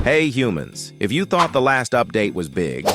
Hey humans, if you thought the last update was big,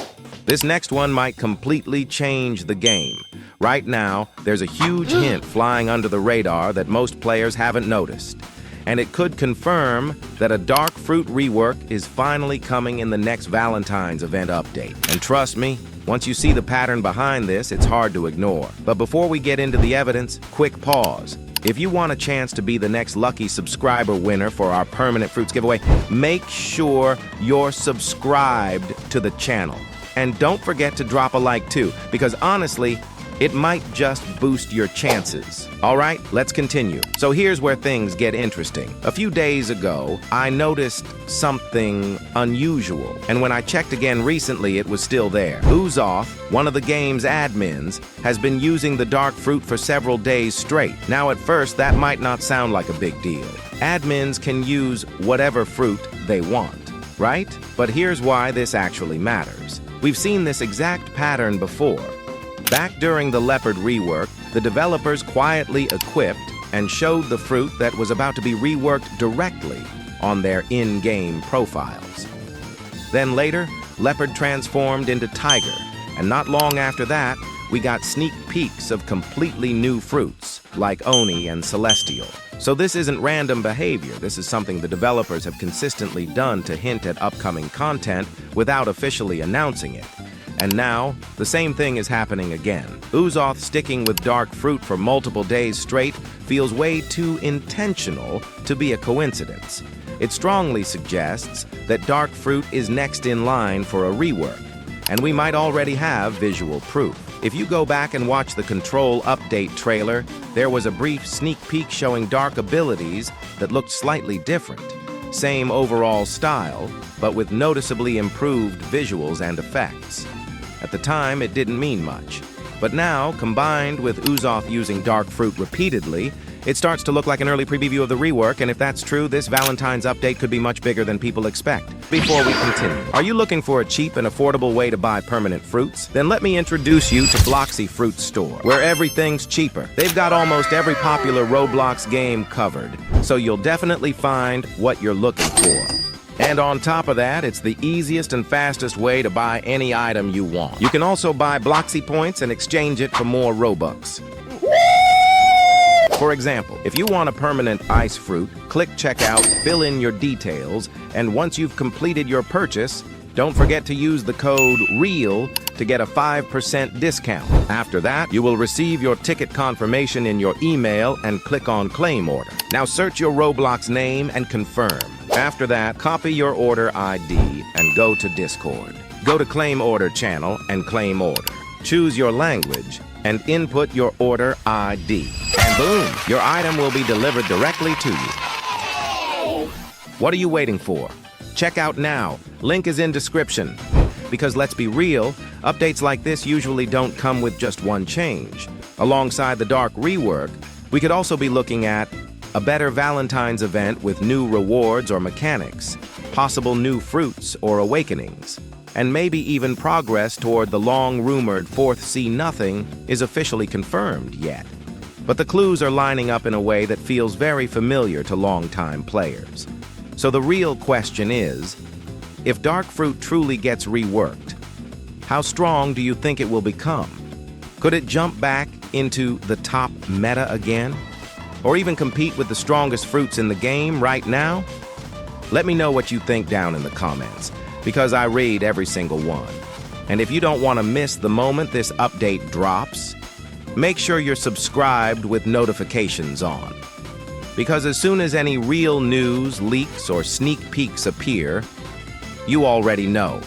this next one might completely change the game. Right now, there's a huge hint flying under the radar that most players haven't noticed. And it could confirm that a dark fruit rework is finally coming in the next Valentine's event update. And trust me, once you see the pattern behind this, it's hard to ignore. But before we get into the evidence, quick pause. If you want a chance to be the next lucky subscriber winner for our permanent fruits giveaway, make sure you're subscribed to the channel. And don't forget to drop a like too, because honestly, it might just boost your chances. All right, let's continue. So here's where things get interesting. A few days ago, I noticed something unusual. And when I checked again recently, it was still there. Uzoth, one of the game's admins, has been using the dark fruit for several days straight. Now, at first, that might not sound like a big deal. Admins can use whatever fruit they want, right? But here's why this actually matters. We've seen this exact pattern before. Back during the Leopard rework, the developers quietly equipped and showed the fruit that was about to be reworked directly on their in-game profiles. Then later, Leopard transformed into Tiger, and not long after that, we got sneak peeks of completely new fruits, like Oni and Celestial. So this isn't random behavior, this is something the developers have consistently done to hint at upcoming content without officially announcing it. And now, the same thing is happening again. Uzoth sticking with dark fruit for multiple days straight feels way too intentional to be a coincidence. It strongly suggests that dark fruit is next in line for a rework, and we might already have visual proof. If you go back and watch the Control update trailer, there was a brief sneak peek showing dark abilities that looked slightly different. Same overall style, but with noticeably improved visuals and effects. At the time, it didn't mean much. But now, combined with Uzoth using dark fruit repeatedly, it starts to look like an early preview of the rework, and if that's true, this Valentine's update could be much bigger than people expect. Before we continue, are you looking for a cheap and affordable way to buy permanent fruits? Then let me introduce you to Bloxy Fruit Store, where everything's cheaper. They've got almost every popular Roblox game covered, so you'll definitely find what you're looking for. And on top of that, it's the easiest and fastest way to buy any item you want. You can also buy Bloxy points and exchange it for more Robux. For example, if you want a permanent ice fruit, click checkout, fill in your details, and once you've completed your purchase, don't forget to use the code REAL to get a 5% discount. After that, you will receive your ticket confirmation in your email and click on Claim Order. Now search your Roblox name and confirm. After that, copy your order ID and go to Discord. Go to Claim Order channel and claim order. Choose your language and input your order ID. And boom, your item will be delivered directly to you. What are you waiting for? Check out now. Link is in description. Because let's be real, updates like this usually don't come with just one change. Alongside the dark rework, we could also be looking at a better Valentine's event with new rewards or mechanics, possible new fruits or awakenings, and maybe even progress toward the long-rumored fourth See Nothing is officially confirmed yet. But the clues are lining up in a way that feels very familiar to longtime players. So the real question is, if dark fruit truly gets reworked, how strong do you think it will become? Could it jump back into the top meta again? Or even compete with the strongest fruits in the game right now? Let me know what you think down in the comments, because I read every single one. And if you don't want to miss the moment this update drops, make sure you're subscribed with notifications on. Because as soon as any real news, leaks, or sneak peeks appear, you already know.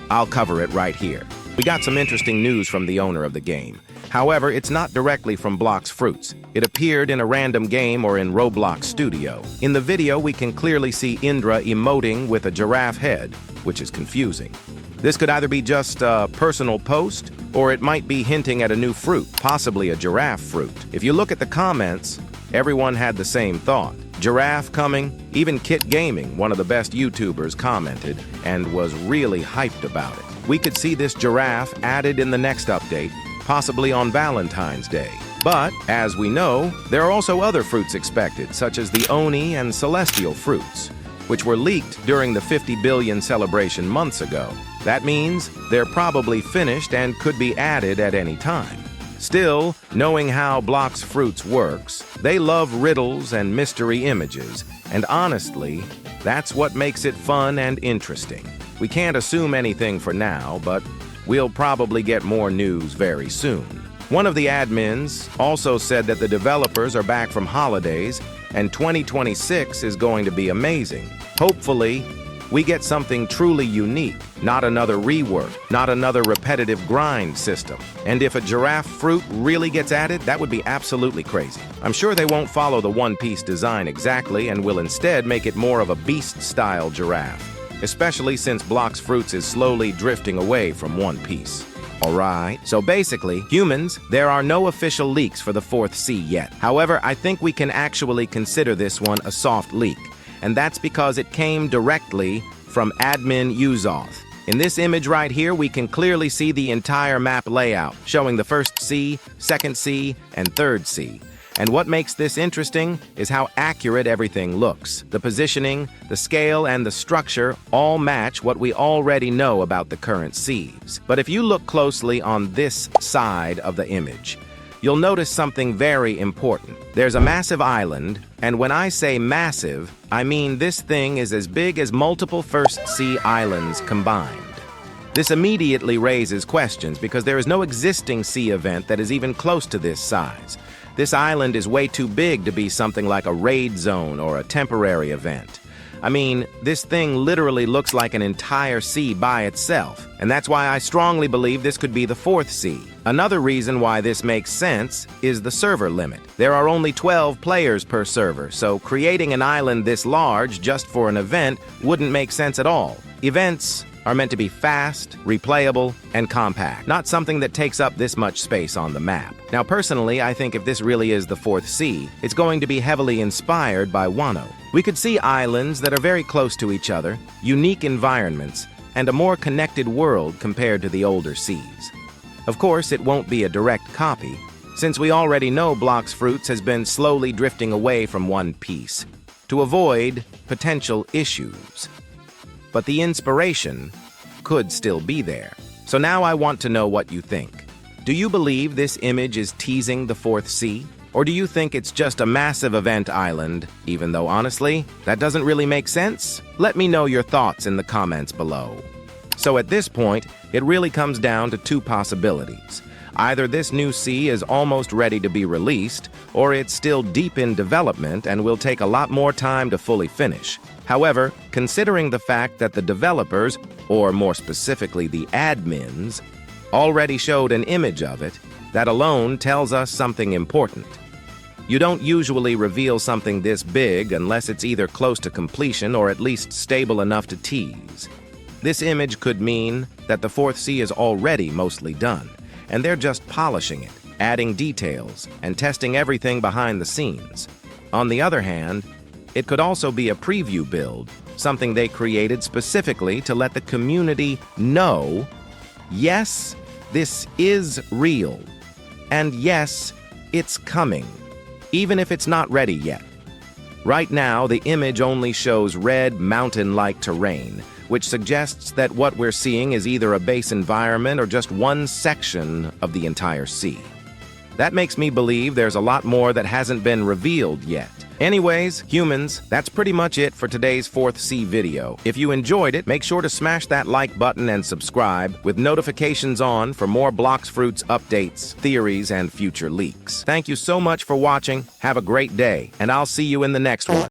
I'll cover it right here. We got some interesting news from the owner of the game. However, it's not directly from Blox Fruits. It appeared in a random game or in Roblox Studio. In the video, we can clearly see Indra emoting with a giraffe head, which is confusing. This could either be just a personal post, or it might be hinting at a new fruit, possibly a giraffe fruit. If you look at the comments, everyone had the same thought. Giraffe coming, even Kit Gaming, one of the best YouTubers, commented and was really hyped about it. We could see this giraffe added in the next update, possibly on Valentine's Day. But, as we know, there are also other fruits expected, such as the Oni and Celestial fruits. which were leaked during the 50 billion celebration months ago. That means they're probably finished and could be added at any time. Still, knowing how Blox Fruits works, they love riddles and mystery images, and honestly, that's what makes it fun and interesting. We can't assume anything for now, but we'll probably get more news very soon. One of the admins also said that the developers are back from holidays, and 2026 is going to be amazing. Hopefully, we get something truly unique, not another rework, not another repetitive grind system. And if a giraffe fruit really gets added, that would be absolutely crazy. I'm sure they won't follow the one-piece design exactly and will instead make it more of a beast-style giraffe, especially since Blox Fruits is slowly drifting away from One Piece. Alright, so basically, humans, there are no official leaks for the fourth C yet. However, I think we can actually consider this one a soft leak, and that's because it came directly from admin Uzoth. In this image right here, we can clearly see the entire map layout, showing the first C, second C, and third C. And what makes this interesting is how accurate everything looks. The positioning, the scale, and the structure all match what we already know about the current Cs. But if you look closely on this side of the image, you'll notice something very important. There's a massive island, and when I say massive, I mean this thing is as big as multiple First C islands combined. This immediately raises questions because there is no existing C event that is even close to this size. This island is way too big to be something like a raid zone or a temporary event. I mean, this thing literally looks like an entire sea by itself, and that's why I strongly believe this could be the fourth sea. Another reason why this makes sense is the server limit. There are only 12 players per server, so creating an island this large just for an event wouldn't make sense at all. Events are meant to be fast, replayable, and compact, not something that takes up this much space on the map. Now, personally, I think if this really is the fourth sea, it's going to be heavily inspired by Wano. We could see islands that are very close to each other, unique environments, and a more connected world compared to the older seas. Of course, it won't be a direct copy, since we already know Blox Fruits has been slowly drifting away from One Piece to avoid potential issues. But the inspiration could still be there. So now I want to know what you think. Do you believe this image is teasing the fourth sea? Or do you think it's just a massive event island, even though honestly, that doesn't really make sense? Let me know your thoughts in the comments below. So at this point, it really comes down to two possibilities. Either this new sea is almost ready to be released, or it's still deep in development and will take a lot more time to fully finish. However, considering the fact that the developers, or more specifically the admins, already showed an image of it, that alone tells us something important. You don't usually reveal something this big unless it's either close to completion or at least stable enough to tease. This image could mean that the fourth sea is already mostly done, and they're just polishing it, adding details, and testing everything behind the scenes. On the other hand, it could also be a preview build, something they created specifically to let the community know, yes, this is real, and yes, it's coming, even if it's not ready yet. Right now, the image only shows red, mountain-like terrain, which suggests that what we're seeing is either a base environment or just one section of the entire sea. That makes me believe there's a lot more that hasn't been revealed yet. Anyways, humans, that's pretty much it for today's 4th C video. If you enjoyed it, make sure to smash that like button and subscribe with notifications on for more Blox Fruits updates, theories, and future leaks. Thank you so much for watching. Have a great day, and I'll see you in the next one.